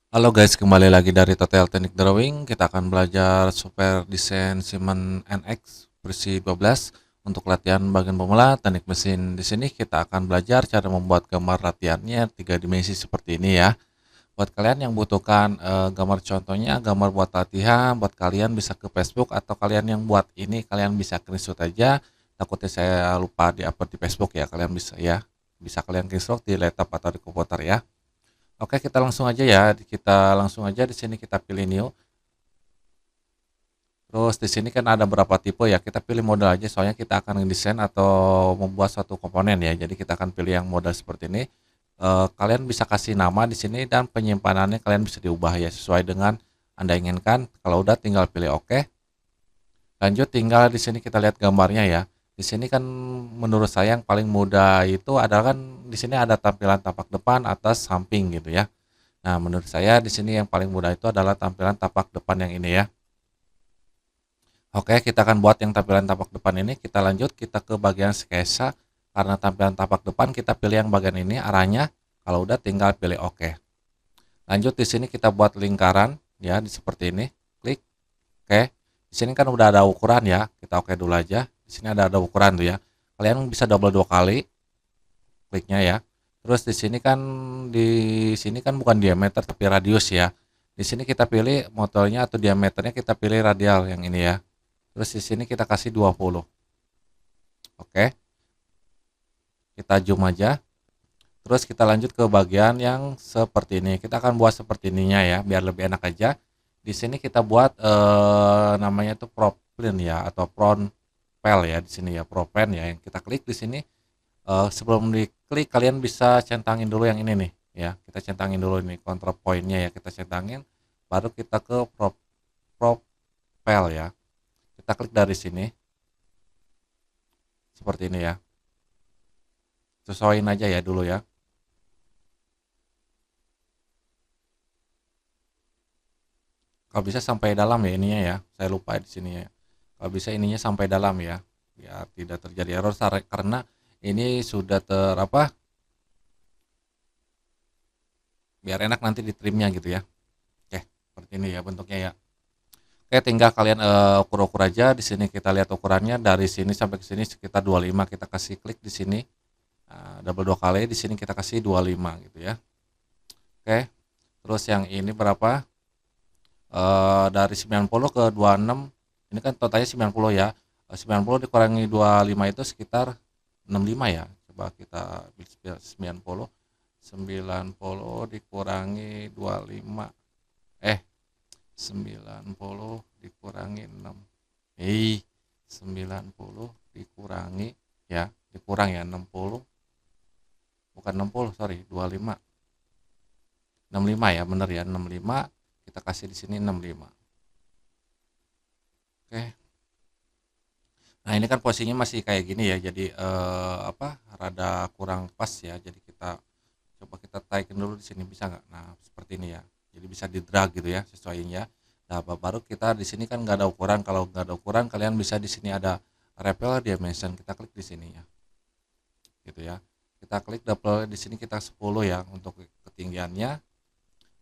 Halo guys, kembali lagi dari Total Teknik Drawing. Kita akan belajar software desain Siemens NX versi 12 untuk latihan bagian pemula teknik mesin. Di sini kita akan belajar cara membuat gambar latihannya 3 dimensi seperti ini ya. Buat kalian yang butuhkan gambar contohnya, gambar buat latihan, buat kalian bisa ke Facebook atau kalian yang buat ini kalian bisa screenshot aja. Takutnya saya lupa di-upload di Facebook ya, kalian bisa ya. Bisa kalian screenshot di laptop atau di komputer ya. Oke, kita langsung aja ya. Kita langsung aja di sini kita pilih new. Terus di sini kan ada berapa tipe ya. Kita pilih model aja soalnya kita akan ngedesain atau membuat suatu komponen ya. Jadi kita akan pilih yang model seperti ini. Kalian bisa kasih nama di sini dan penyimpanannya kalian bisa diubah ya sesuai dengan Anda inginkan. Kalau udah tinggal pilih oke. Lanjut tinggal di sini kita lihat gambarnya ya. Di sini kan menurut saya yang paling mudah itu adalah kan di sini ada tampilan tapak depan, atas, samping gitu ya. Nah, menurut saya di sini yang paling mudah itu adalah tampilan tapak depan yang ini ya. Oke, kita akan buat yang tampilan tapak depan ini. Kita lanjut, kita ke bagian sketsa. Karena tampilan tapak depan, kita pilih yang bagian ini arahnya. Kalau udah tinggal pilih oke. Lanjut di sini kita buat lingkaran ya, seperti ini. Klik. Oke. Di sini kan udah ada ukuran ya. Kita oke dulu aja. Di sini ada ukuran tuh ya. Kalian bisa double 2 kali kliknya ya. Terus di sini kan bukan diameter tapi radius ya. Di sini kita pilih motornya atau diameternya kita pilih radial yang ini ya. Terus di sini kita kasih 20. Oke, kita zoom aja. Terus kita lanjut ke bagian yang seperti ini. Kita akan buat seperti ininya ya, biar lebih enak aja. Di sini kita buat namanya tuh propline ya atau profile ya di sini ya, propen ya. Yang kita klik di sini. Sebelum diklik kalian bisa centangin dulu yang ini nih ya, kita centangin dulu ini control pointnya ya, kita centangin baru kita ke profile ya, kita klik dari sini seperti ini ya, sesuaiin aja ya dulu ya. Kalau bisa sampai dalam ya ininya ya, saya lupa di sini ya, kalau bisa ininya sampai dalam ya biar tidak terjadi error karena ini sudah biar enak nanti di trimnya gitu ya. Oke, seperti ini ya bentuknya ya. Oke, tinggal kalian ukur-ukur aja. Di sini kita lihat ukurannya dari sini sampai ke sini sekitar 25. Kita kasih klik di sini. Double 2 kali di sini kita kasih 25 gitu ya. Oke. Terus yang ini berapa? Dari 90 ke 26. Ini kan totalnya 90 ya. 90 dikurangi 25 itu sekitar 65 ya. Coba kita 90. 90 dikurangi 25. 90 dikurangi 6. 90 dikurangi ya, dikurang ya 60. Bukan 60, sorry, 25. 65 ya, bener ya, 65. Kita kasih di sini 65. Oke. Nah, ini kan posisinya masih kayak gini ya. Jadi rada kurang pas ya. Jadi kita coba kita taikin dulu di sini bisa nggak? Nah, seperti ini ya. Jadi bisa di drag gitu ya, sesuaiin ya. Nah, baru kita di sini kan nggak ada ukuran. Kalau nggak ada ukuran, kalian bisa di sini ada Reveal Dimension. Kita klik di sini ya, gitu ya. Kita klik double di sini kita 10 ya untuk ketinggiannya.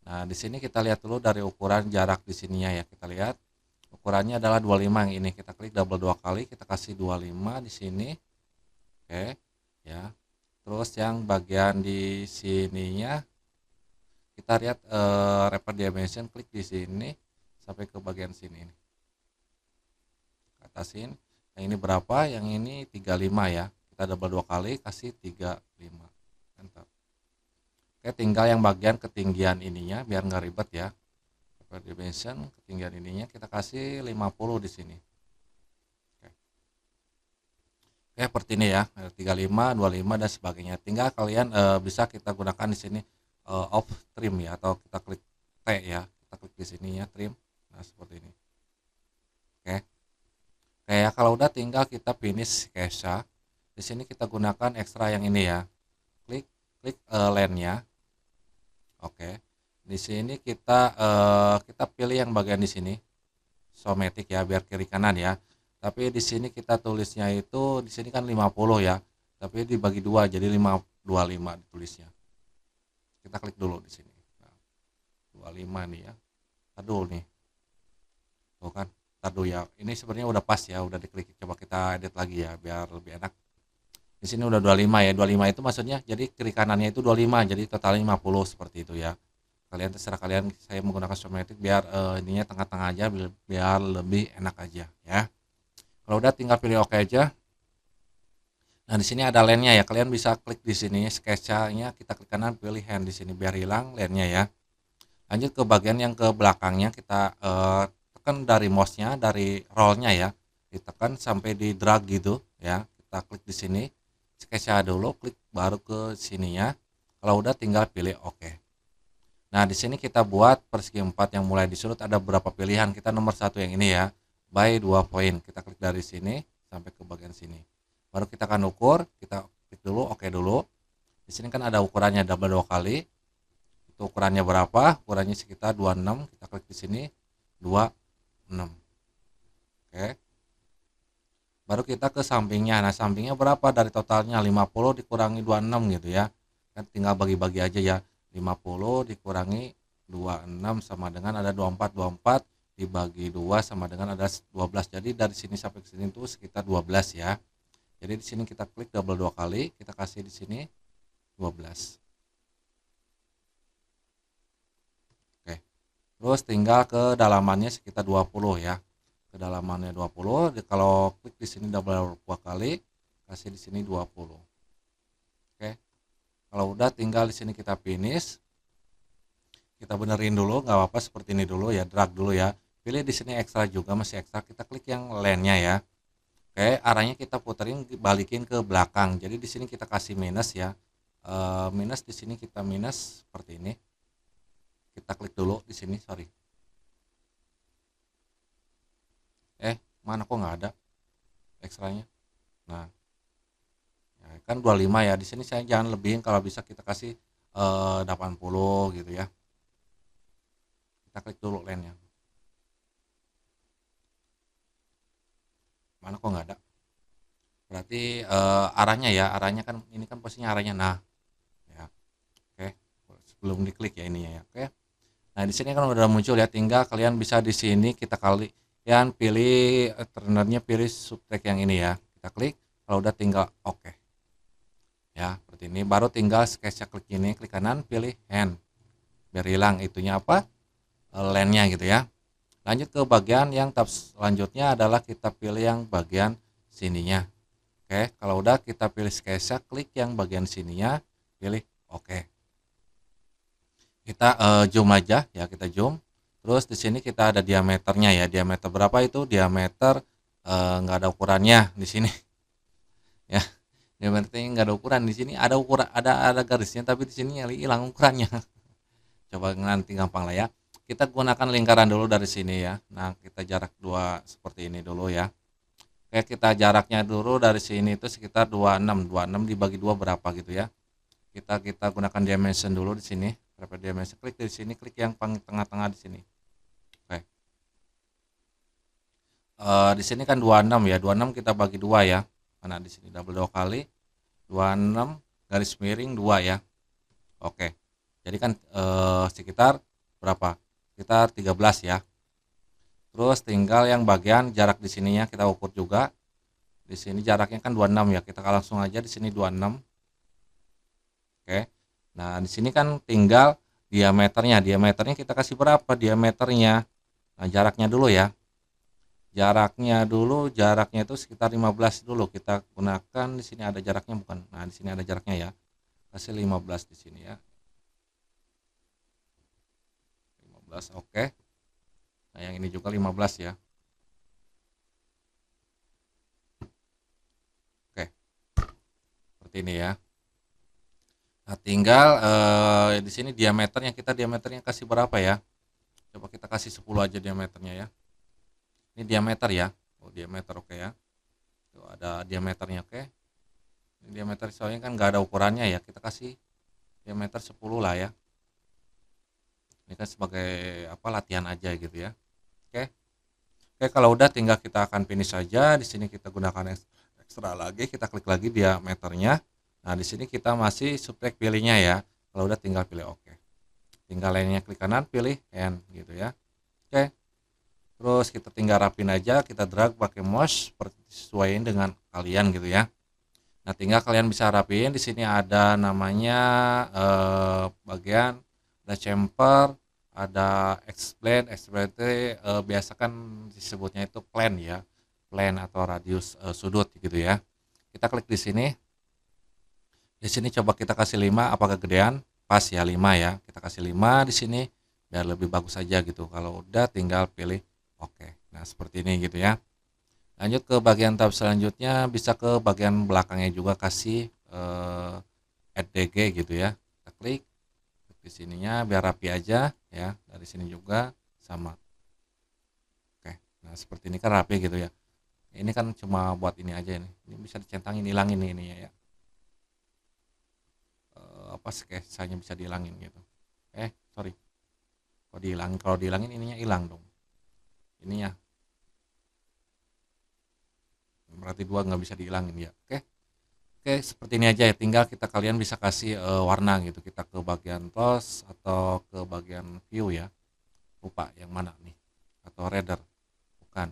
Nah, di sini kita lihat dulu dari ukuran jarak di sininya ya. Kita lihat ukurannya adalah 25 yang ini. Kita klik double 2 kali, kita kasih 25 di sini. Oke, ya. Terus yang bagian di sininya kita lihat Refer Dimension, klik di sini sampai ke bagian sini nih. Atasin. Yang ini berapa? Yang ini 35 ya. Kita double 2 kali kasih 35. Enter. Oke, tinggal yang bagian ketinggian ininya biar nggak ribet ya. Refer Dimension, ketinggian ininya kita kasih 50 di sini. Oke. Oke, seperti ini ya. 35, 25 dan sebagainya. Tinggal kalian bisa kita gunakan di sini off trim ya, atau kita klik T ya. Kita klik di sini ya, trim. Nah, seperti ini. Oke. Kayak kalau udah tinggal kita finish sketsa. Di sini kita gunakan ekstra yang ini ya. Klik klik line-nya. Oke. Di sini kita pilih yang bagian di sini. Somatic ya biar kiri kanan ya. Tapi di sini kita tulisnya itu di sini kan 50 ya. Tapi dibagi 2 jadi 525 ditulisnya. Kita klik dulu di sini. Nah, 25 nih ya. Aduh nih. Tuh kan. Aduh ya. Ini sebenarnya udah pas ya, udah diklik. Coba kita edit lagi ya biar lebih enak. Di sini udah 25 ya. 25 itu maksudnya jadi kiri kanannya itu 25, jadi totalnya 50 seperti itu ya. Kalian terserah kalian, saya menggunakan Somatic biar ininya tengah-tengah aja biar lebih enak aja ya. Kalau udah tinggal pilih oke aja. Nah, di sini ada lane-nya ya. Kalian bisa klik di sini sketsa-nya, kita klik kanan pilih hand di sini biar hilang lane-nya ya. Lanjut ke bagian yang ke belakangnya, kita tekan dari mouse-nya, dari roll-nya ya. Ditekan sampai di drag gitu ya. Kita klik di sini. Sketsa dulu, klik baru ke sininya. Kalau udah tinggal pilih oke. Nah, di sini kita buat persegi 4 yang mulai di sudut ada beberapa pilihan. Kita nomor 1 yang ini ya. By 2 poin. Kita klik dari sini sampai ke bagian sini. Baru kita akan ukur, kita klik dulu, oke dulu. Di sini kan ada ukurannya double 2 kali. Itu ukurannya berapa? Ukurannya sekitar 26. Kita klik di sini 26. Oke. Baru kita ke sampingnya. Nah, sampingnya berapa dari totalnya? 50 dikurangi 26 gitu ya. Kan tinggal bagi-bagi aja ya. 50 dikurangi 26 sama dengan ada 24. 24 dibagi 2 sama dengan ada 12. Jadi dari sini sampai ke sini itu sekitar 12 ya. Jadi di sini kita klik double 2 kali, kita kasih di sini 12. Oke. Terus tinggal kedalamannya sekitar 20 ya. Kedalamannya 20. Kalau klik di sini double 2 kali, kasih di sini 20. Oke. Kalau udah tinggal di sini kita finish. Kita benerin dulu, nggak apa-apa seperti ini dulu ya, drag dulu ya. Pilih di sini ekstra juga, masih ekstra. Kita klik yang lane-nya ya. Oke, arahnya kita puterin balikin ke belakang. Jadi di sini kita kasih minus ya. Minus di sini kita minus seperti ini. Kita klik dulu di sini, sorry. Mana kok nggak ada ekstranya? Nah, ya kan 25 ya. Di sini saya jangan lebihin, kalau bisa kita kasih 80 gitu ya. Kita klik dulu lane-nya. Mana kok nggak ada? Berarti arahnya ya, arahnya kan ini kan posisinya arahnya. Nah, ya. Oke, sebelum diklik ya ininya ya. Oke. Nah, di sini kan udah muncul ya, tinggal kalian bisa di sini kita kalian pilih turnernya, pilih subtract yang ini ya. Kita klik, kalau udah tinggal oke. Ya, seperti ini. Baru tinggal sketsa klik ini, klik kanan, pilih hand. Biar hilang itunya apa? Lane-nya gitu ya. Lanjut ke bagian yang tab selanjutnya adalah kita pilih yang bagian sininya. Oke, kalau udah kita pilih sketsa, klik yang bagian sininya, pilih oke. Kita zoom aja ya, kita zoom. Terus di sini kita ada diameternya ya. Diameter berapa itu? Diameter nggak ada ukurannya di sini. Ya, diameternya nggak ada ukuran di sini. Ada ukuran, ada garisnya, tapi di sini hilang ukurannya. Coba nanti gampang lah ya. Kita gunakan lingkaran dulu dari sini ya. Nah, kita jarak 2 seperti ini dulu ya. Oke, kita jaraknya dulu dari sini itu sekitar 26. 26 dibagi 2 berapa gitu ya. Kita gunakan dimension dulu di sini. Berapa dimension? Klik di sini, klik yang paling tengah-tengah di sini. Oke. Di sini kan 26 ya. 26 kita bagi 2 ya. Mana di sini double 2 kali. 26 garis miring 2 ya. Oke. Jadi kan sekitar berapa? Sekitar 13 ya. Terus tinggal yang bagian jarak di sininya kita ukur juga. Di sini jaraknya kan 26 ya. Kita langsung aja di sini 26. Oke. Nah, di sini kan tinggal diameternya. Diameternya kita kasih berapa diameternya? Nah, jaraknya dulu ya. Jaraknya itu sekitar 15 dulu. Kita gunakan di sini ada jaraknya bukan? Nah, di sini ada jaraknya ya. Kasih 15 di sini ya. 15, oke. Nah, yang ini juga 15 ya. Oke. Seperti ini ya. Nah, tinggal di sini diameternya, kita diameternya kasih berapa ya? Coba kita kasih 10 aja diameternya ya. Ini diameter ya. Oh, diameter oke ya. Tuh ada diameternya oke. Ini diameter soalnya kan nggak ada ukurannya ya. Kita kasih diameter 10 lah ya. Ini kan sebagai apa, latihan aja gitu ya. Oke. Oke, kalau udah tinggal kita akan finish saja. Di sini kita gunakan ekstra lagi, kita klik lagi diameternya. Nah, di sini kita masih subtract pilihnya ya. Kalau udah tinggal pilih oke. tinggal lainnya klik kanan, pilih hand gitu ya. Oke, terus kita tinggal rapin aja, kita drag pakai mouse seperti sesuaiin dengan kalian gitu ya. Nah, tinggal kalian bisa rapiin. Di sini ada namanya bagian ada chamfer, ada explain itu biasa kan disebutnya itu plan ya, plan atau radius sudut gitu ya. Kita klik di sini. Di sini coba kita kasih 5, apakah gedean? Pas ya 5 ya. Kita kasih 5 di sini biar lebih bagus aja gitu. Kalau udah tinggal pilih oke. Nah, seperti ini gitu ya. Lanjut ke bagian tab selanjutnya, bisa ke bagian belakangnya juga kasih add DG gitu ya. Kita klik di sininya biar rapi aja ya. Dari sini juga sama. Oke. Nah, seperti ini kan rapi gitu ya. Ini kan cuma buat ini aja nih. Ini bisa dicentangin, hilangin ini ya. Apa sketsanya bisa dihilangin gitu. Sorry. Kalau dihilangin, ininya hilang dong. Ininya. Berarti dua nggak bisa dihilangin ya. Oke, seperti ini aja ya. Tinggal kalian bisa kasih warna gitu. Kita ke bagian toss atau ke bagian view ya. Lupa yang mana nih. Atau reader. Bukan.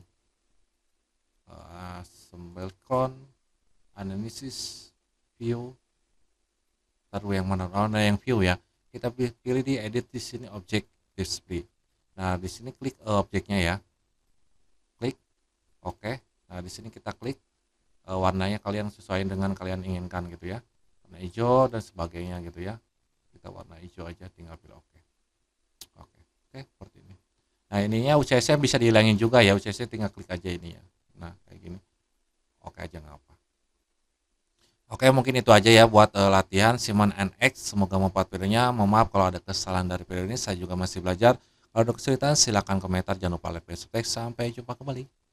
Sembelcon, analysis, view. Taruh yang mana? Oh, nah yang view ya. Kita pilih di edit di sini object display. Nah, di sini klik objeknya ya. Klik. Oke. Nah, di sini kita klik warnanya kalian sesuaikan dengan kalian inginkan gitu ya, warna hijau dan sebagainya gitu ya. Kita warna hijau aja, tinggal pilih oke. Oke, seperti ini. Nah, ininya UCC bisa dihilangin juga ya. UCC tinggal klik aja ini ya. Nah, kayak gini. Oke aja, nggak apa. Oke, mungkin itu aja ya buat latihan Simon NX. Semoga membuat videonya. Mohon maaf kalau ada kesalahan dari video ini, saya juga masih belajar. Kalau ada kesulitan silahkan komentar, jangan lupa like dan subscribe. Sampai jumpa kembali.